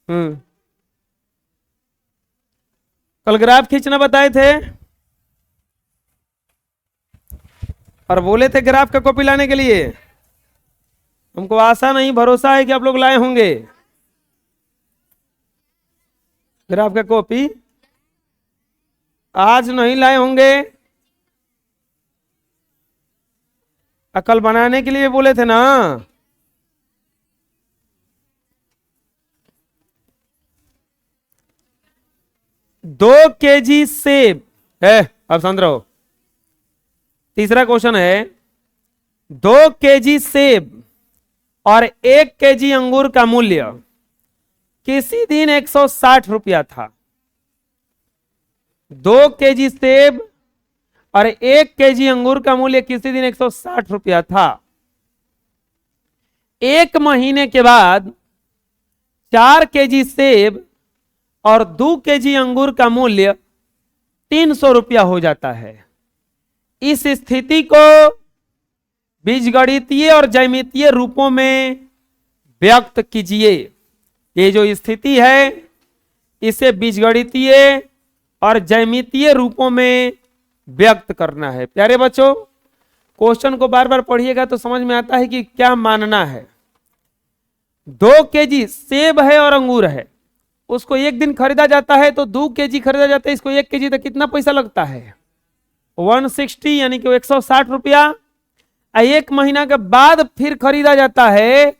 हम्म। कल ग्राफ खींचना बताए थे और बोले थे ग्राफ का कॉपी लाने के लिए। हमको आशा नहीं भरोसा है कि आप लोग लाए होंगे ग्राफ का कॉपी। आज नहीं लाए होंगे। कल बनाने के लिए बोले थे ना। 2 kg सेब है। अब समझ रहे हो। तीसरा क्वेश्चन है 2 kg सेब और 1 kg अंगूर का मूल्य किसी दिन 160 रुपया था। 2 kg सेब और 1 kg अंगूर का मूल्य किसी दिन 160 रुपया था। 1 महीने के बाद 4 kg सेब और 2 kg अंगूर का मूल्य 300 रुपया हो जाता है। इस स्थिति को बीजगणितीय और ज्यामितीय रूपों में व्यक्त कीजिए। ये जो स्थिति है इसे बीजगणितीय और ज्यामितीय रूपों में व्यक्त करना है। प्यारे बच्चों, क्वेश्चन को बार बार पढ़िएगा तो समझ में आता है कि क्या मानना है। 2 kg सेब है और अंगूर है, उसको एक दिन खरीदा जाता है तो 2 kg खरीदा जाता है। इसको 1 kg तक कितना पैसा लगता है? 160 यानी कि 160 रुपया। 1 महीना के बाद फिर खरीदा जाता है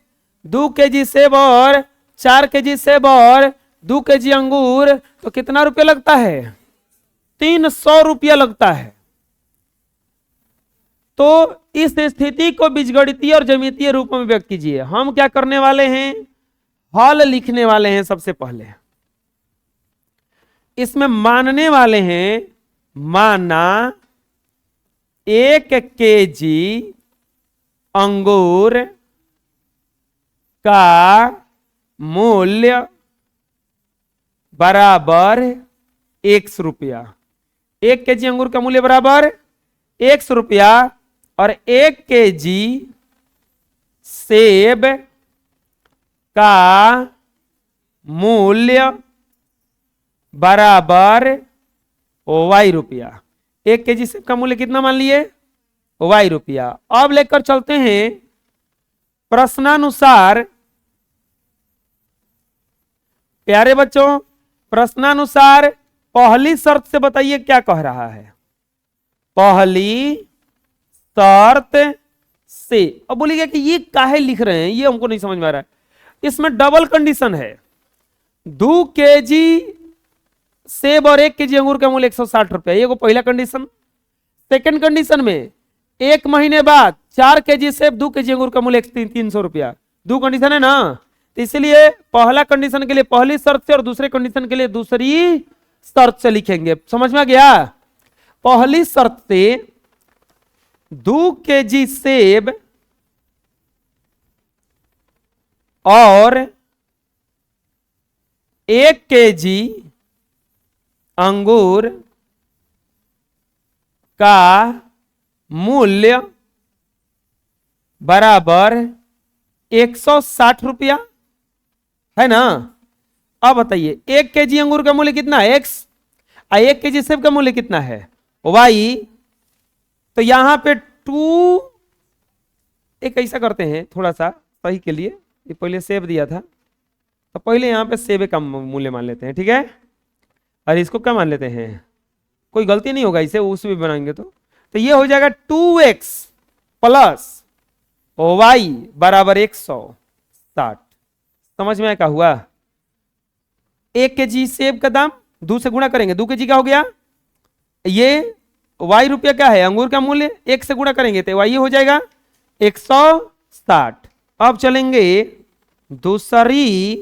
2 kg सेब और 4 kg सेब और 2 kg अंगूर, तो कितना रुपया लगता है? 300 रुपया लगता है। तो इस स्थिति को बीजगणितीय और ज्यामितीय रूप में व्यक्त कीजिए। हम क्या करने वाले हैं? हल लिखने वाले हैं। सबसे पहले इसमें मानने वाले हैं, माना 1 kg अंगूर का मूल्य बराबर 100 रुपया। 1 kg अंगूर का मूल्य बराबर 100 रुपया और 1 kg सेब का मूल्य बराबर y रुपया। 1 kg सेब का मूल्य कितना मान लिए? y रुपया। अब लेकर चलते हैं प्रश्नानुसार। प्यारे बच्चों, प्रश्नानुसार पहली शर्त से बताइए क्या कह रहा है। पहली शर्त से। अब बोलिएगा कि ये काहे लिख रहे हैं, ये हमको नहीं समझ में आ रहा है। इसमें डबल कंडीशन है। 2 kg सेब और 1 kg अंगूर का मूल्य 160 रुपया, ये को पहला कंडीशन। सेकंड कंडीशन में 1 महीने बाद 4 kg सेब 2 kg अंगूर का मूल्य 300 रुपया। दो कंडीशन है ना, तो इसलिए पहला कंडीशन के लिए पहली शर्त से और दूसरे कंडीशन के लिए दूसरी शर्त से लिखेंगे। समझ में आ गया? पहली शर्त से 2 kg सेब और 1 kg अंगूर का मूल्य बराबर 160 रुपया है ना। अब बताइए 1 kg अंगूर का मूल्य कितना है? x। 1 kg सेब का मूल्य कितना है? y। तो यहां पे 2 एक ऐसा करते हैं थोड़ा सा सही के लिए, ये पहले सेब दिया था तो पहले यहां पे सेब का मूल्य मान लेते हैं, ठीक है। और इसको क्या मान लेते हैं? कोई गलती नहीं होगा इसे उस भी बनाएंगे तो ये हो जाएगा 2x प्लस y बराबर 160। समझ में आया क्या हुआ? 1 kg सेब का दाम 2 से गुणा करेंगे, 2 kg का हो गया। ये y रुपया क्या है? अंगूर का मूल्य 1 से गुणा करेंगे तो y हो जाएगा 160। अब चलेंगे दूसरी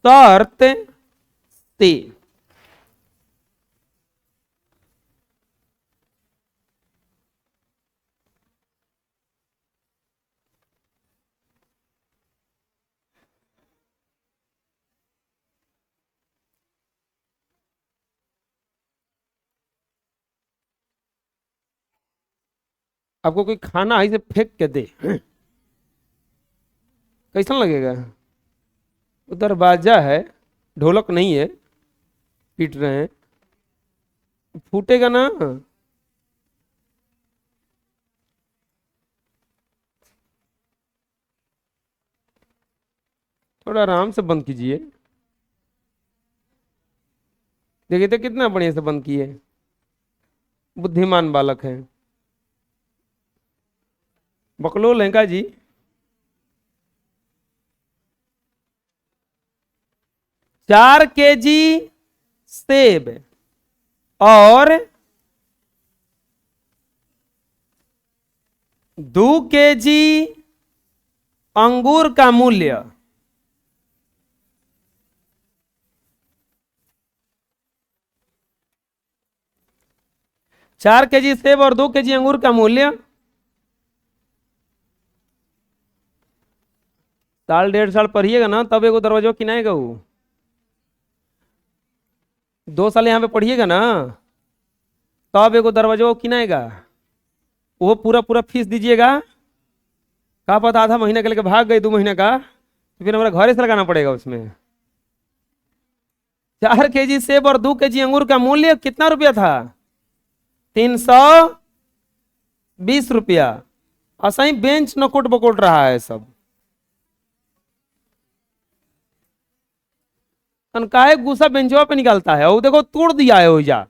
शर्त से। आपको कोई खाना ऐसे फेंक के दे, कैसा लगेगा? उधर बाजा है, ढोलक नहीं है, पीट रहे हैं, फूटेगा ना। थोड़ा आराम से बंद कीजिए। देखिए तो कितना बढ़िया से बंद किए, बुद्धिमान बालक है। बकलोल है का जी? 4 kg सेब और 2 kg अंगूर का मूल्य 4 kg सेब और 2 kg अंगूर का मूल्य साल 1.5 साल पढ़िएगा ना तब एगो दरवाजा किनाएगा वो। 2 साल यहाँ पे पढ़िएगा ना तब एगो दरवाजा किनाएगा। वो पूरा पूरा फीस दीजिएगा, का पता आधा महीना के लेके भाग गए 2 महीने का, तो फिर हमारा घरे से लगाना पड़ेगा उसमें। 4 kg सेब और 2 kg अंगूर का मूल्य कितना रुपया था? 320 रुपया। ऐसा ही बेंच नकोट बकोट रहा है सब। काहे गुस्सा बेंचवा पे निकालता है? वो देखो तोड़ दिया है ओइजा।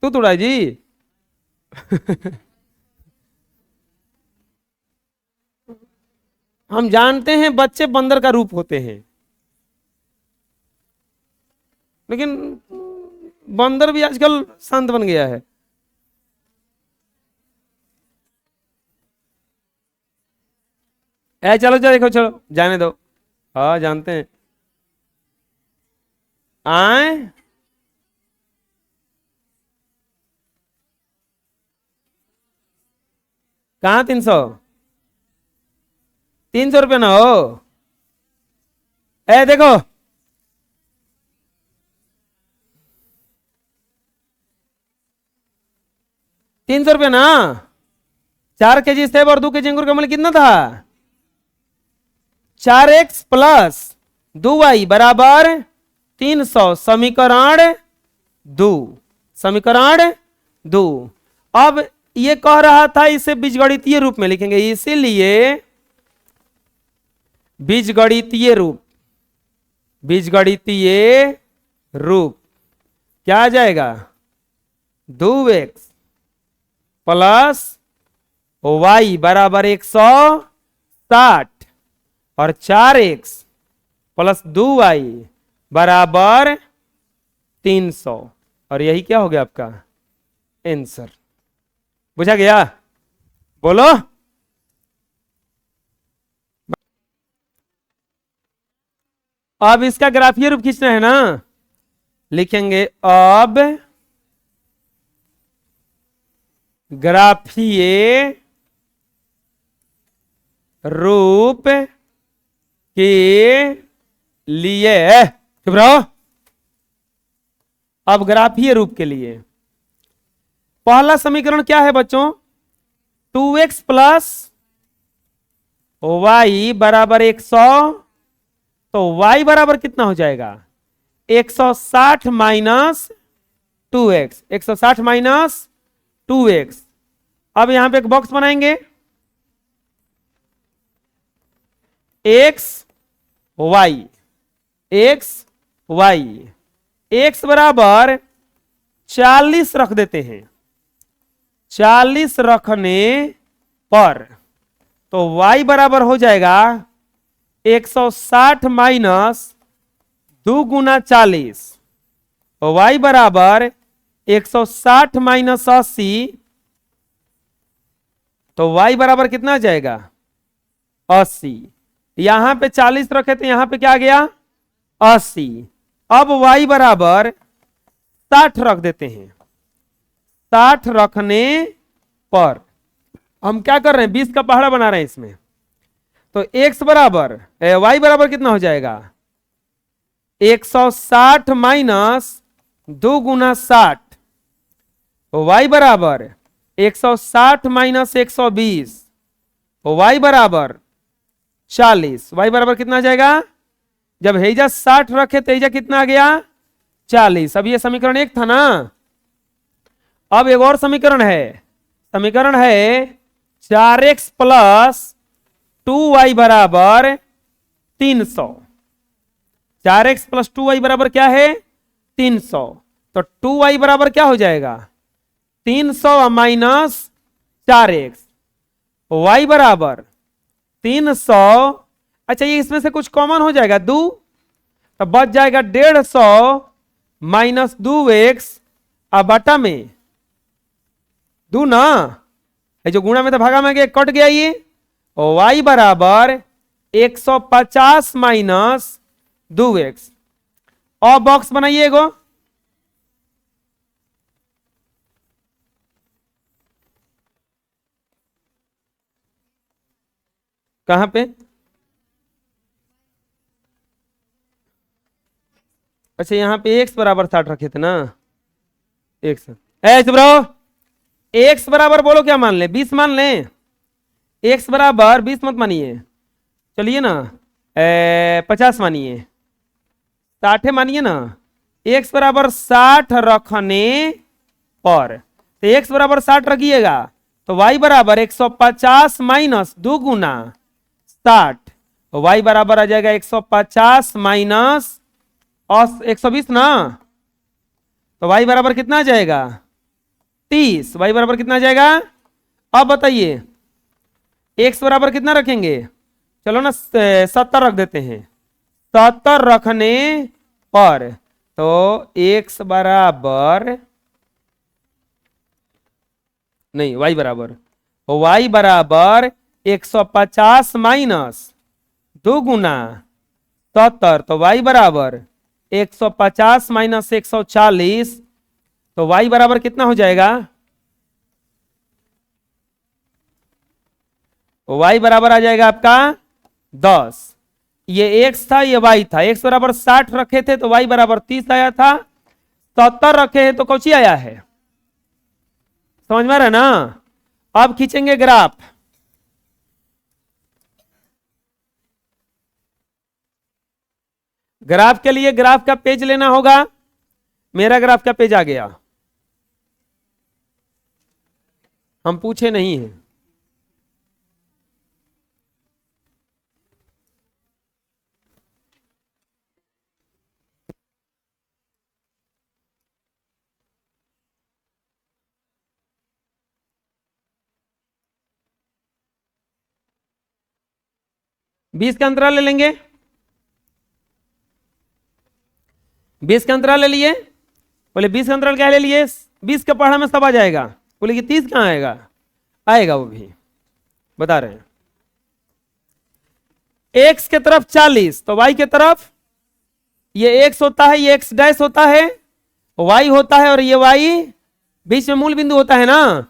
तू तोड़ा जी। हम जानते हैं बच्चे बंदर का रूप होते हैं, लेकिन बंदर भी आजकल शांत बन गया है। चलो चलो देखो, चलो जाने दो। हाँ जानते हैं। आए कहाँ 300? 300 रुपये ना हो। देखो 300 रुपये ना। 4 kg सेब और 2 kg अंगूर का मूल्य कितना था? 4x प्लस 2y बराबर 300। समीकरण 2। समीकरण 2। अब ये कह रहा था इसे बीजगणितीय रूप में लिखेंगे, इसीलिए बीजगणितीय रूप, बीजगणितीय रूप क्या आ जाएगा? 2x प्लस y बराबर 160 और 4x प्लस 2y बराबर 300। और यही क्या हो गया आपका आंसर। बुझा गया? बोलो। अब इसका ग्राफीय रूप खींचना है ना, लिखेंगे अब ग्राफीय रूप के लिए, चुप रहो। अब ग्राफीय रूप के लिए पहला समीकरण क्या है बच्चों? 2x प्लस y बराबर 100। तो y बराबर कितना हो जाएगा? 160 माइनस 2x। 160 minus 2x। अब यहां पे एक बॉक्स बनाएंगे, x y x y। x बराबर 40 रख देते हैं। 40 रखने पर तो y बराबर हो जाएगा 160 माइनस 2 गुना 40। तो y बराबर 160 माइनस 80। तो y बराबर कितना आ जाएगा? 80। यहां पे 40 रखे थे, यहां पे क्या आ गया? 80। अब y बराबर 60 रख देते हैं। 60 रखने पर हम क्या कर रहे हैं? 20 का पहाड़ा बना रहे हैं इसमें। तो x बराबर y बराबर कितना हो जाएगा? 160 माइनस 2 गुना 60। तो y बराबर 160 माइनस 120। तो y बराबर 40। y बराबर कितना आ जाएगा? जब हेजा 60 रखे तो हेजा कितना आ गया 40। अब ये समीकरण एक था ना। अब एक और समीकरण है 4x प्लस 2y बराबर 300। 4x प्लस 2y बराबर क्या है 300। तो 2y बराबर क्या हो जाएगा 300 माइनस 4x, y बराबर 300। अच्छा ये इसमें से कुछ कॉमन हो जाएगा 2, तो बच जाएगा 150 माइनस 2x अब बटा में 2 ना, ये जो गुणा में था भागा में गया कट गया ये। और y बराबर 150 माइनस 2x। और बॉक्स बनाइएगो, कहां पे? अच्छा यहां पे x बराबर 60 रखे थे ना। x ब्रो x बराबर बोलो क्या मान ले 20 मान ले। x बराबर 20 मत मानिए, चलिए ना 50 मानिए, 60 मानिए ना। x बराबर 60 रखने पर, तो x बराबर 60 रखिएगा तो y बराबर 150 माइनस 2 गुना 60, तो y बराबर आ जाएगा 150 माइनस 120 ना, तो y बराबर कितना आ जाएगा 30। y बराबर कितना आ जाएगा अब बताइए x बराबर कितना रखेंगे, चलो ना 70 रख देते हैं। 70 रखने पर तो x बराबर नहीं y बराबर 150 माइनस 2 गुना 70, तो y बराबर 150 माइनस 140, तो y बराबर कितना हो जाएगा, y बराबर आ जाएगा आपका 10। ये x था ये y था, x बराबर 60 रखे थे तो y बराबर 30 आया था, 70 रखे हैं तो कौची आया है, समझ में आ रहा है ना। अब खींचेंगे ग्राफ, ग्राफ के लिए ग्राफ का पेज लेना होगा। मेरा ग्राफ का पेज आ गया, हम पूछे नहीं हैं। बीस का अंतराल ले लेंगे, 20 का अंतराल ले लिए। बोले 20 का अंतराल क्या ले लिए, 20 का पढ़ा में सब आ जाएगा। बोले कि 30 कहां आएगा, आएगा वो भी बता रहे हैं। x के तरफ 40 तो y के तरफ ये x होता है, ये x डैश होता है, y होता है और ये y बीच में मूल बिंदु होता है ना।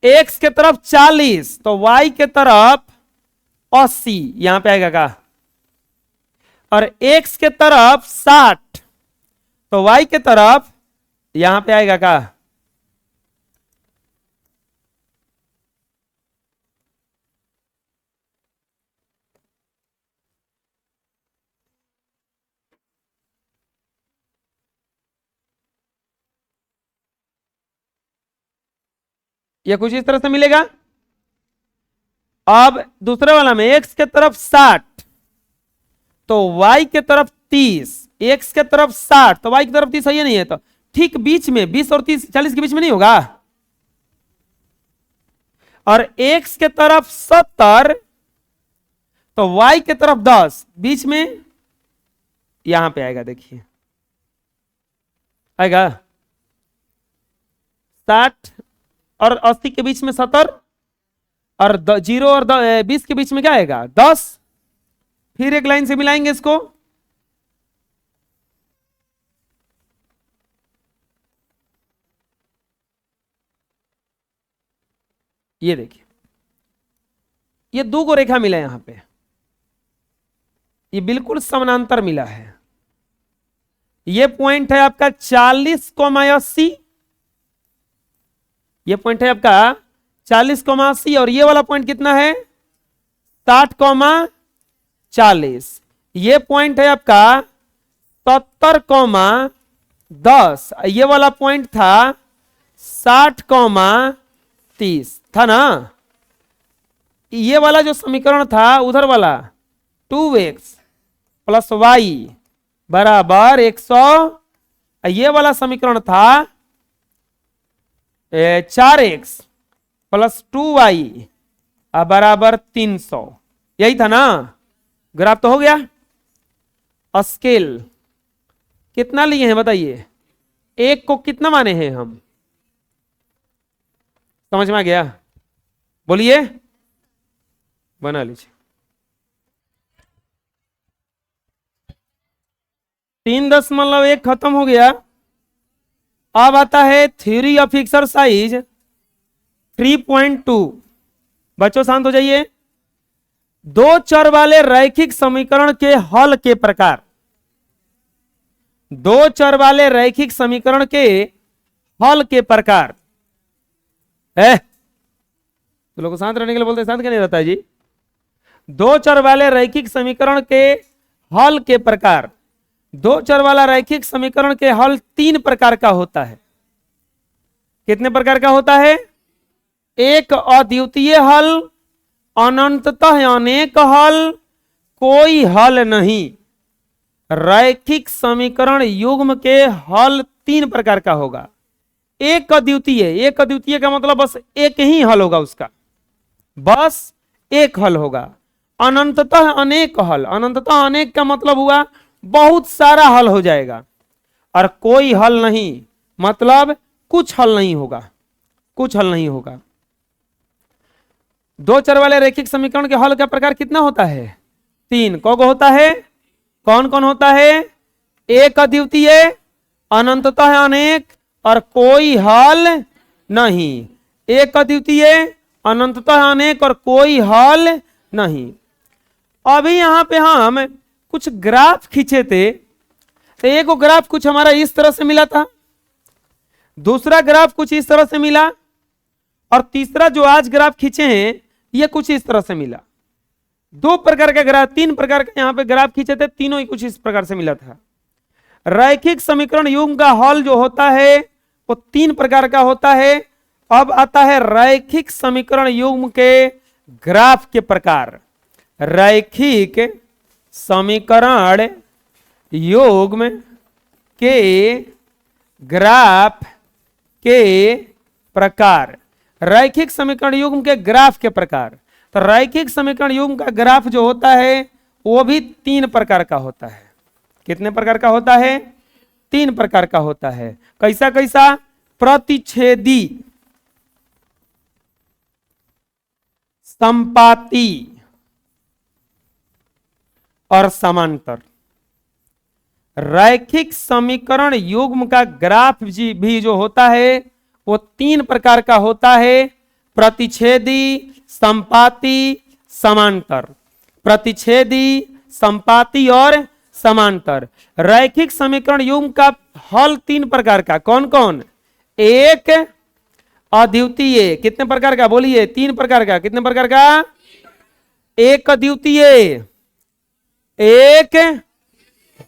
x के तरफ 40 तो y के तरफ 80 यहां पे आएगा का, और x के तरफ 60 तो y के तरफ यहां पे आएगा का। ये कुछ इस तरह से मिलेगा। अब दूसरे वाला में x के तरफ 60 तो y के तरफ 30, x के तरफ 60 तो y की तरफ 30 है नहीं है, तो ठीक बीच में 20 और 30 40 के बीच में नहीं होगा। और x के तरफ 70 तो y के तरफ 10 बीच में यहां पे आएगा, देखिए आएगा 60 और 80 के बीच में 70 और 0 और 20 के बीच में क्या आएगा 10। फिर एक लाइन से मिलाएंगे इसको, ये देखिए ये दो को रेखा मिला यहां पे, ये बिल्कुल समानांतर मिला है। ये पॉइंट है आपका 40,80, ये पॉइंट है आपका 40,80 और ये वाला पॉइंट कितना है 60,40। ये पॉइंट है आपका 70,10, ये वाला पॉइंट था 60,30 था ना। ये वाला जो समीकरण था उधर वाला 2x प्लस वाई बराबर 100, ये वाला समीकरण था 4x प्लस 2y बराबर 300, यही था ना। ग्राफ तो हो गया। स्केल कितना लिए हैं बताइए, एक को कितना माने हैं हम, समझ में आ गया? बोलिए, बना लीजिए। 3.1 खत्म हो गया। अब आता है थ्योरी ऑफ एक्सरसाइज 3.2। बच्चों शांत हो जाइए। दो चर वाले रैखिक समीकरण के हल के प्रकार, दो चर वाले रैखिक समीकरण के हल के प्रकार है। तो लोग शांत रहने के लिए बोलते हैं, शांत क्या नहीं रहता है जी। दो चर वाले रैखिक समीकरण के हल के प्रकार, दो चर वाला रैखिक समीकरण के हल तीन प्रकार का होता है। कितने प्रकार का होता है? एक अद्वितीय हल, अनंततः अनेक हल, कोई हल नहीं। रैखिक समीकरण युग्म के हल तीन प्रकार का होगा। एक अद्वितीय, एक अद्वितीय का मतलब बस एक ही हल होगा उसका, बस एक हल होगा। अनंततः अनेक हल, अनंततः अनेक का मतलब हुआ बहुत सारा हल हो जाएगा। और कोई हल नहीं मतलब कुछ हल नहीं होगा, कुछ हल नहीं होगा। दो चर वाले रैखिक समीकरण के हल का प्रकार कितना होता है? तीन। कौन होता है? कौन कौन होता है? एक अद्वितीय, अनंततः अनेक और कोई हल नहीं। एक अद्वितीय, अनंततः अनेक और कोई हल नहीं। अभी यहां पे हम कुछ ग्राफ खींचे थे, तो एक ग्राफ कुछ हमारा इस तरह से मिला था, दूसरा ग्राफ कुछ इस तरह से मिला, और तीसरा जो आज ग्राफ खींचे हैं ये कुछ इस तरह से मिला। दो प्रकार का ग्राफ, तीन प्रकार का यहां पे ग्राफ खींचे थे, तीनों ही कुछ इस प्रकार से मिला था। रैखिक समीकरण युग्म का हल जो होता है वो तीन प्रकार का होता है। अब आता है रैखिक समीकरण युग्म के ग्राफ के प्रकार। रैखिक समीकरण युग्म के ग्राफ के प्रकार, रैखिक समीकरण युग्म के ग्राफ के प्रकार। तो रैखिक समीकरण युग्म का ग्राफ जो होता है वो भी तीन प्रकार का होता है। कितने प्रकार का होता है? तीन प्रकार का होता है। कैसा कैसा? प्रतिच्छेदी, संपाती और समांतर। रैखिक समीकरण युग्म का ग्राफ भी जो होता है वो तीन प्रकार का होता है। प्रतिच्छेदी, संपाती, समांतर। प्रतिच्छेदी, संपाती और समांतर। रैखिक समीकरण युग्म का हल तीन प्रकार का। कौन कौन? एक अद्वितीय। कितने प्रकार का? बोलिए, तीन प्रकार का। कितने प्रकार का? एक अद्वितीय, एक,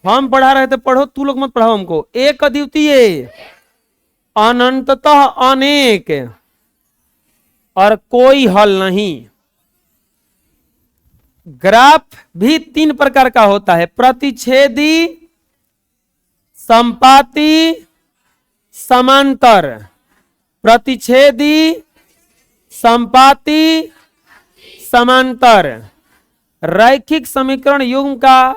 हम पढ़ा रहे थे, पढ़ो, तू लोग मत पढ़ाओ हमको। एक अद्वितीय, अनंततः अनेक और कोई हल नहीं। ग्राफ भी तीन प्रकार का होता है। प्रतिच्छेदी, संपाती, समांतर। प्रतिच्छेदी, संपाती, समांतर। रैखिक समीकरण युग्म का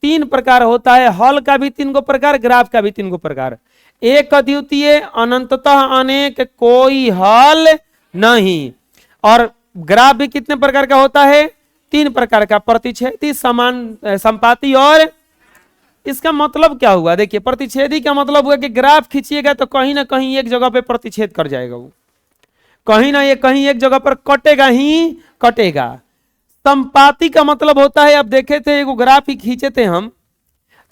तीन प्रकार होता है। हल का भी तीन गो प्रकार, ग्राफ का भी तीन गो प्रकार। एक अद्वितीय, अनंततः अनेक, कोई हल नहीं। और ग्राफ भी कितने प्रकार का होता है? तीन प्रकार का। प्रतिच्छेदी, संपाती और, इसका मतलब क्या हुआ? देखिए, प्रतिच्छेदी का मतलब हुआ कि ग्राफ खींचिएगा तो कहीं ना कहीं एक जगह पे प्रतिच्छेद कर जाएगा, वो कहीं ना कहीं एक जगह पर कटेगा ही कटेगा। संपाती का मतलब होता है, अब देखे थे एक ग्राफ ही खींचे थे हम,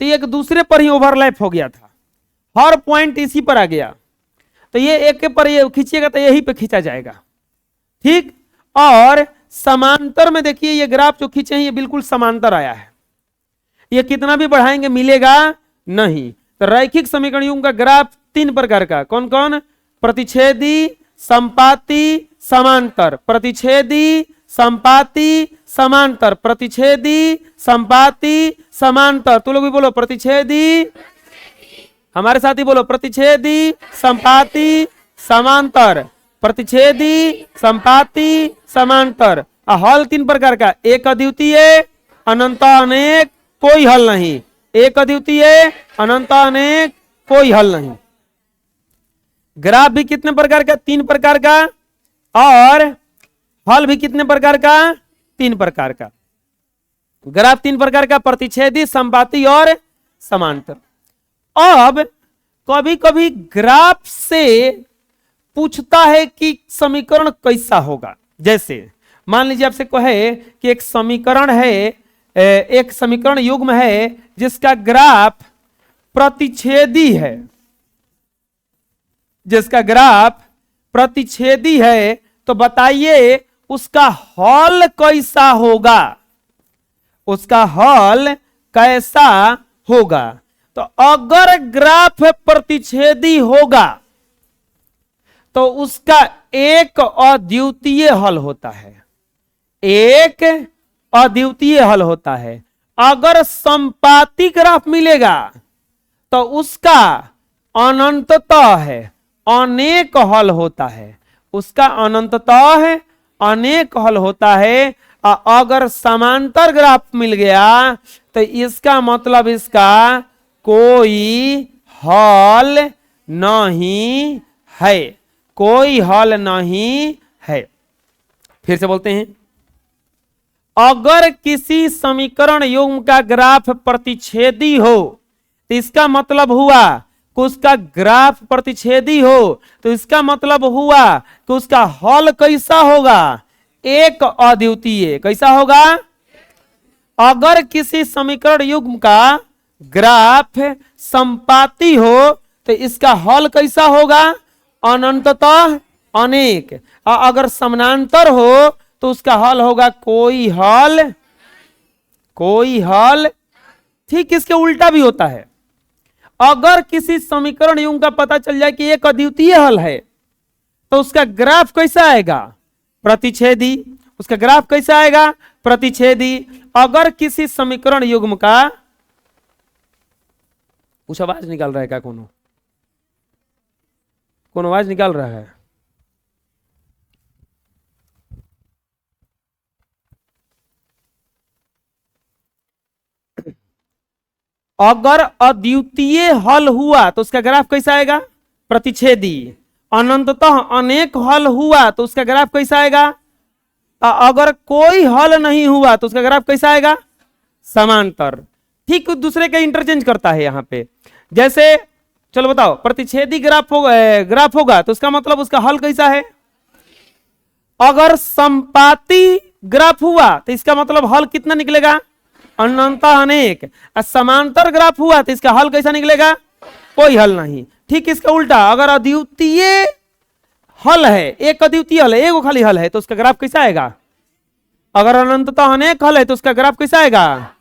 तो एक दूसरे पर ही ओवरलैप हो गया था, हर पॉइंट इसी पर आ गया, तो ये एक के पर ये खींचिएगा तो यही पे खींचा जाएगा, ठीक। और समांतर में देखिए, ये ग्राफ जो खींचे हैं ये बिल्कुल समांतर आया है। ये कितना भी बढ़ाएंगे मिलेगा नहीं। तो रैखिक समीकरण युग्म का ग्राफ 3 प्रकार का, कौन कौन? प्रतिच्छेदी, संपाती, समांतर। प्रतिच्छेदी, संपाती, समांतर। प्रतिच्छेदी, संपाती, समांतर। तू लोग भी बोलो प्रतिच्छेदी, हमारे साथ ही बोलो प्रतिच्छेदी, संपाती, समांतर। प्रतिच्छेदी, संपाती, समांतर। हल 3 प्रकार का, एक अद्वितीय, अनंत अनेक, कोई हल नहीं। एक अद्वितीय, अनंत अनेक, कोई हल नहीं। ग्राफ भी कितने प्रकार का? 3 प्रकार का। और हल भी कितने प्रकार का? 3 प्रकार का। ग्राफ 3 प्रकार का, प्रतिच्छेदी, संपाती और समांतर। अब कभी कभी ग्राफ से पूछता है कि समीकरण कैसा होगा। जैसे मान लीजिए आपसे कहे कि एक समीकरण है, एक समीकरण युग्म है जिसका ग्राफ प्रतिच्छेदी है, जिसका ग्राफ प्रतिच्छेदी है, तो बताइए उसका हल कैसा होगा? उसका हल कैसा होगा? तो अगर ग्राफ प्रतिच्छेदी होगा तो उसका एक अद्वितीय हल होता है, एक अद्वितीय हल होता है। अगर संपाती ग्राफ मिलेगा तो उसका अनंततः है, अनेक हल होता है। उसका अनंततः अनेक हल होता है। अगर समांतर ग्राफ मिल गया तो इसका मतलब इसका कोई हल नहीं है, कोई हल नहीं है। फिर से बोलते हैं, अगर किसी समीकरण युग्म का ग्राफ प्रतिच्छेदी हो तो इसका मतलब हुआ कि उसका ग्राफ प्रतिच्छेदी हो, तो इसका मतलब हुआ कि उसका हल कैसा होगा? एक अद्वितीय। कैसा होगा? अगर किसी समीकरण युग्म का ग्राफ संपाती हो तो इसका हल कैसा होगा? अनंततः अनेक। अगर समानांतर हो तो उसका हल होगा कोई हल, कोई हल। ठीक इसके उल्टा भी होता है। अगर किसी समीकरण युग्म का पता चल जाए कि एक अद्वितीय हल है तो उसका ग्राफ कैसा आएगा? प्रतिच्छेदी। उसका ग्राफ कैसा आएगा? प्रतिच्छेदी। अगर किसी समीकरण युग्म का, कुछ आवाज निकाल रहा है क्या? कौन आवाज निकाल रहा है? अगर अद्वितीय हल हुआ तो उसका ग्राफ कैसा आएगा? प्रतिच्छेदी। अनंततः अनेक हल हुआ तो उसका ग्राफ कैसा आएगा? अगर कोई हल नहीं हुआ तो उसका ग्राफ कैसा आएगा? समांतर। ठीक दूसरे का इंटरचेंज करता है यहां पे। जैसे चलो बताओ, प्रतिच्छेदी ग्राफ होगा तो उसका मतलब उसका हल कैसा है? अगर संपाती ग्राफ हुआ तो इसका मतलब हल कितना निकलेगा? अनंत अनेक। समांतर ग्राफ हुआ तो इसका हल कैसा निकलेगा? कोई हल नहीं। ठीक इसका उल्टा, अगर अद्वितीय हल है, एक अद्वितीय हल है, एक खाली हल है, तो उसका ग्राफ कैसा आएगा? अगर अनंततः अनेक हल है तो उसका ग्राफ कैसा आएगा?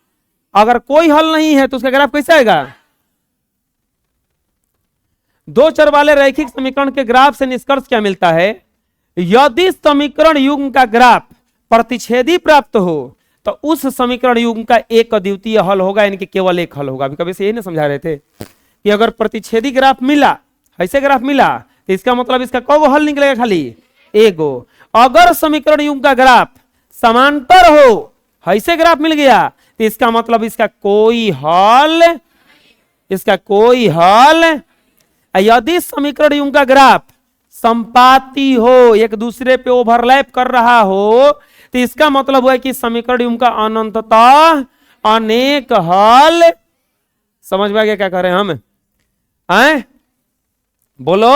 अगर कोई हल नहीं है तो उसका ग्राफ कैसा आएगा? दो चर वाले रैखिक समीकरण के ग्राफ से निष्कर्ष क्या मिलता है? यदि समीकरण युग्म का ग्राफ प्रतिच्छेदी प्राप्त हो तो उस समीकरण युग्म का एक अद्वितीय हल होगा, यानी कि केवल एक हल होगा। अभी कभी से यही ना समझा रहे थे कि अगर प्रतिच्छेदी ग्राफ मिला, ऐसे ग्राफ मिला, तो इसका मतलब इसका कौन हल निकलेगा? खाली एगो। अगर समीकरण युग्म का ग्राफ समांतर हो, ऐसे ग्राफ मिल गया, तो इसका मतलब इसका कोई हल, इसका कोई हल। यदि समीकरण युग्म का ग्राफ संपाती हो, एक दूसरे पे ओवरलैप कर रहा हो, तो इसका मतलब हुआ कि समीकरण युग्म का अनंततः अनेक हल। समझ में आ गया क्या कह रहे हैं हम? आए बोलो।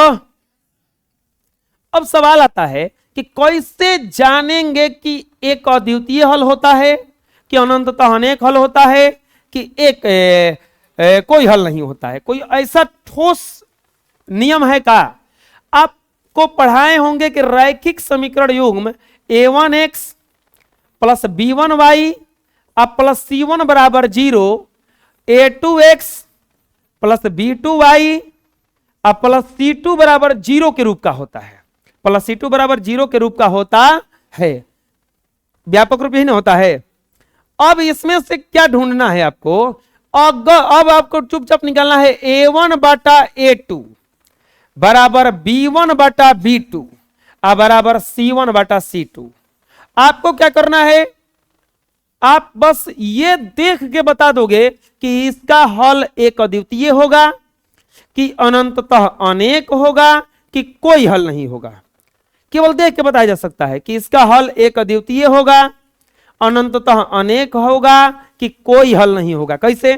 अब सवाल आता है कि कैसे जानेंगे कि एक अद्वितीय हल होता है, कि अनंततः अनेक हल होता है, कि एक कोई हल नहीं होता है? कोई ऐसा ठोस नियम है का? आपको पढ़ाए होंगे कि रैखिक समीकरण युग्म a1x plus b1y plus c1 बराबर 0 a2x प्लस b2y और प्लस c2 बराबर 0 के रूप का होता है, प्लस c2 बराबर 0 के रूप का होता है, व्यापक रूप यही ना होता है। अब इसमें से क्या ढूंढना है आपको, अब आपको चुपचाप निकालना है a1 बटा a2 बराबर b1 बटा b2 और बराबर c1 बटा c2। आपको क्या करना है, आप बस ये देख के बता दोगे कि इसका हल एक अद्वितीय होगा कि अनंततः अनेक होगा कि कोई हल नहीं होगा। केवल देख के बताया जा सकता है कि इसका हल एक अद्वितीय होगा, अनंततः अनेक होगा कि कोई हल नहीं होगा। कैसे,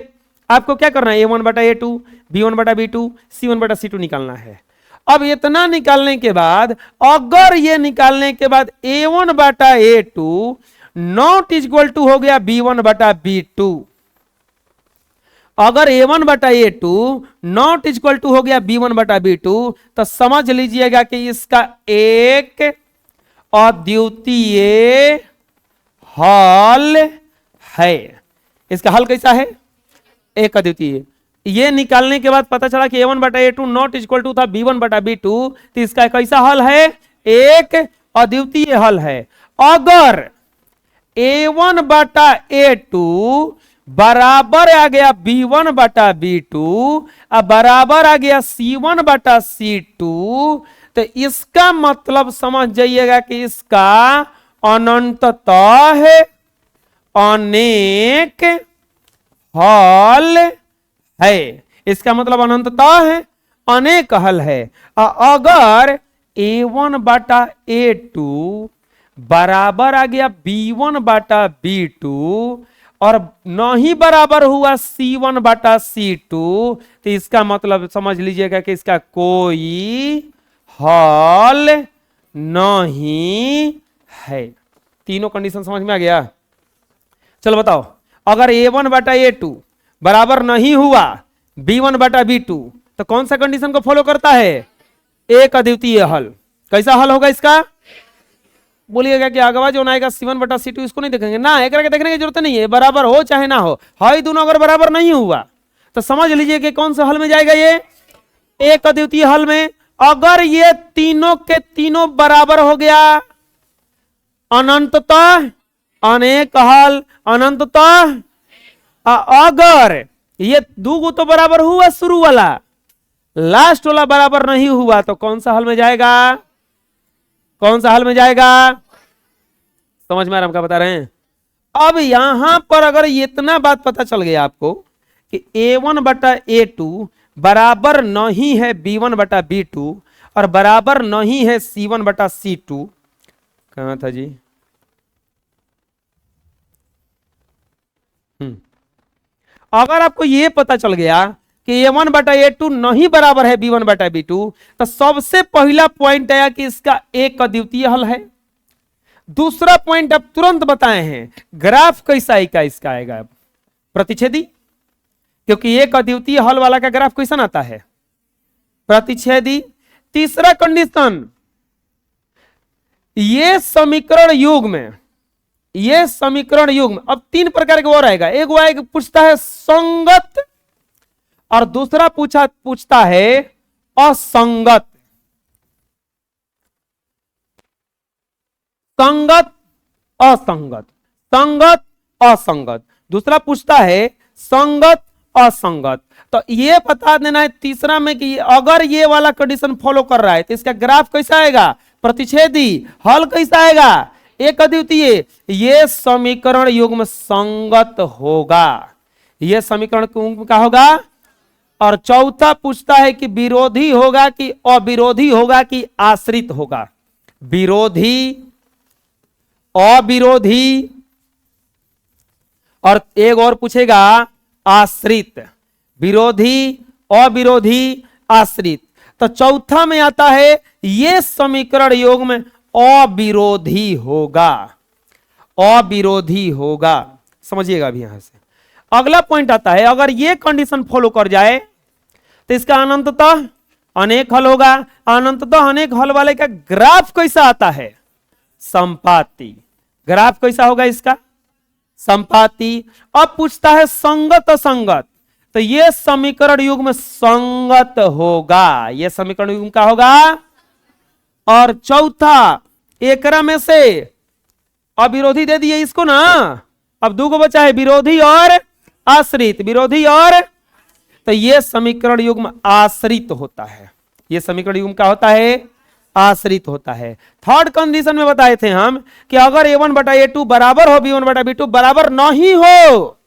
आपको क्या करना है, a1 बटा a2 b1 बटा b2 c1 बटा c2 निकालना है। अब इतना निकालने के बाद, अगर ये निकालने के बाद a1 बटा a2 नॉट इक्वल टू हो गया b1 बटा b2, अगर a1 बटा a2 नॉट इक्वल टू हो गया b1 बटा b2 तो समझ लीजिएगा कि इसका एक अद्वितीय हल है। इसका हल कैसा है, एक अद्वितीय। ये निकालने के बाद पता चला कि a1 बटा a2 नॉट इक्वल टू था b1 बटा b2, तो इसका कैसा हल है, एक अद्वितीय हल है। अगर a1 बटा a2 बराबर आ गया b1 बटा b2 अब बराबर आ गया c1 बटा c2, तो इसका मतलब समझ जाइएगा कि इसका अनंततः अनेक हल है। इसका मतलब अनंततः अनेक हल है। अगर a1 बटा a2 बराबर आ गया b1 बटा b2 और नहीं बराबर हुआ c1 बटा c2, तो इसका मतलब समझ लीजिएगा कि इसका कोई हल नहीं है। तीनों कंडीशन समझ में आ गया। चलो बताओ, अगर a1 बटा a2 बराबर नहीं हुआ b1 बटा b2 तो कौन सा कंडीशन को फॉलो करता है, एक अद्वितीय हल। कैसा हल होगा इसका, बोलिएगा कि अगवा जो आएगा c1 बटा c2 इसको नहीं देखेंगे ना, एक देखने की जरूरत नहीं है, बराबर हो चाहे ना हो, हाई दोनों अगर बराबर नहीं हुआ तो समझ लीजिए कि कौन सा हल में जाएगा, ये एक अद्वितीय हल में। अगर ये तीनों के तीनों बराबर हो गया अनंततः अनेक हल, अनंततः अगर ये दो तो बराबर हुआ शुरू वाला, लास्ट वाला बराबर नहीं हुआ तो कौन सा हल में जाएगा, कौन सा हल में जाएगा, समझ में आ रहा हम क्या बता रहे हैं। अब यहां पर अगर इतना बात पता चल गया आपको कि a1 बटा a2 बराबर नहीं है b1 बटा b2 और बराबर नहीं है c1 बटा c2, कहां था जी, अगर आपको यह पता चल गया कि a1 बटा a2 नहीं बराबर है b1 बटा b2 तो सबसे पहला पॉइंट आया कि इसका एक अद्वितीय हल है। दूसरा पॉइंट अब तुरंत बताए हैं, ग्राफ कैसा आएगा, इसका आएगा प्रतिच्छेदी, क्योंकि एक अद्वितीय हल वाला का ग्राफ कैसा आता है, प्रतिच्छेदी। तीसरा कंडीशन, ये समीकरण युग में, ये समीकरण युग में अब तीन प्रकार के और आएगा, एक पूछता है संगत और दूसरा पूछता है असंगत। संगत असंगत, संगत असंगत, दूसरा पूछता है संगत असंगत। तो ये बता देना है तीसरा में कि अगर ये वाला कंडीशन फॉलो कर रहा है तो इसका ग्राफ कैसा आएगा, प्रतिच्छेदी, हल कैसा आएगा, एक अद्वितीय। ये समीकरण युग्म संगत होगा, ये समीकरण क्या होगा। और चौथा पूछता है कि विरोधी होगा कि अविरोधी होगा कि आश्रित होगा, विरोधी अविरोधी, और एक और पूछेगा आश्रित, विरोधी अविरोधी आश्रित। तो चौथा में आता है ये समीकरण योग में अविरोधी होगा, अविरोधी होगा, समझिएगा अभी यहां से। अगला पॉइंट आता है अगर ये कंडीशन फॉलो कर जाए तो इसका अनंततः अनेक हल होगा। अनंततः अनेक हल वाले का ग्राफ कैसा आता है, संपाती, ग्राफ कैसा होगा इसका, संपाती। अब पूछता है संगत असंगत, तो ये समीकरण युग्म संगत होगा, ये समीकरण युग्म का होगा। और चौथा, एकरा में से अविरोधी दे दिए इसको ना, अब दो को बचा है, विरोधी और आश्रित, विरोधी और, तो ये समीकरण युग्म आश्रित होता है, ये समीकरण युग्म का होता है, आश्रित होता है। थर्ड कंडीशन में बताए थे हम कि अगर a1 बटा a2 बराबर हो b1 बटा b2 बराबर नहीं हो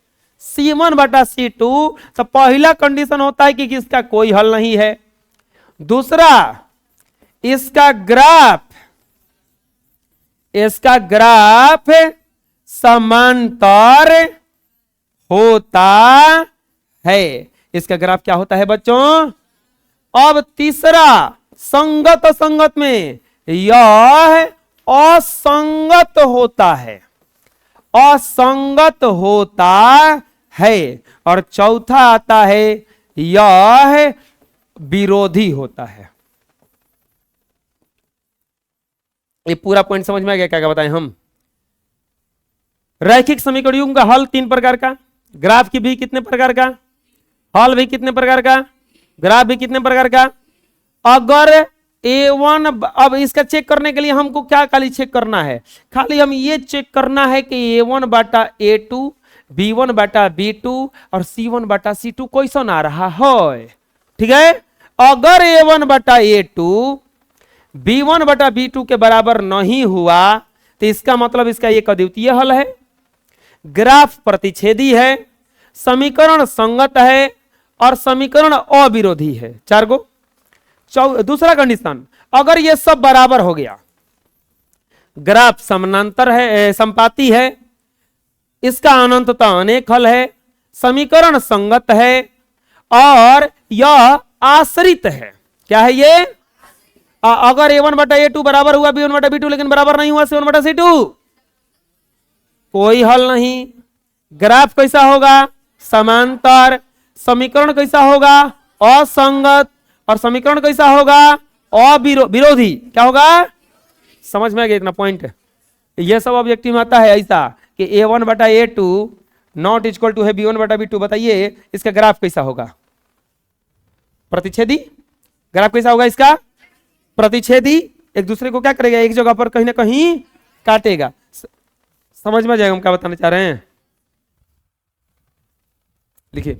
c1 बटा c2, तो पहला कंडीशन होता है कि इसका कोई हल नहीं है। दूसरा, इसका ग्राफ समांतर होता है, इसका ग्राफ क्या होता है बच्चों। अब तीसरा, संगत असंगत में यह असंगत होता है, असंगत होता है। और चौथा आता है यह विरोधी होता है। ये पूरा पॉइंट समझ में आ गया क्या क्या बताएं हम। रैखिक समीकरण युग्म का हल 3 प्रकार का, ग्राफ की भी कितने प्रकार का, हल भी कितने प्रकार का, ग्राफ भी कितने प्रकार का। अगर a1, अब इसका चेक करने के लिए हमको क्या खाली चेक करना है, खाली हम ये चेक करना है कि a1 बटा a2, b1 बटा b2 और c1 बटा c2 क्वेश्चन आ रहा है, ठीक है। अगर a1 बटा a2 b1 बटा b2 के बराबर नहीं हुआ तो इसका मतलब इसका एक अद्वितीय हल है, ग्राफ प्रतिच्छेदी है, समीकरण संगत है और समीकरण अविरोधी है। 4 गो। दूसरा कंडीशन, अगर ये सब बराबर हो गया, ग्राफ समानांतर है, संपाती है, इसका अनंततः अनेक हल है, समीकरण संगत है और यह आश्रित है। क्या है ये? अगर a1 बटा a2 बराबर हुआ b1 बटा b2 लेकिन बराबर नहीं हुआ c1 बटा c2, कोई हल नहीं। ग्राफ कैसा होगा? समांतर। समीकरण कैसा होगा? असंगत। और समीकरण कैसा होगा? अविरोधी। क्या होगा? समझ में आ गया इतना पॉइंट। ये सब ऑब्जेक्टिव में आता है ऐसा कि a1 बटा a2 नॉट इक्वल टू है b1 बटा b2। बताइए इसका ग्राफ कैसा होगा? प्रतिच्छेदी। ग्राफ कैसा होगा इसका? प्रतिच्छेदी। एक दूसरे को क्या करेगा? एक जगह पर कहीं ना कहीं काटेगा। समझ में आ जाएगा हम क्या बताना चाह रहे हैं। लिखिए।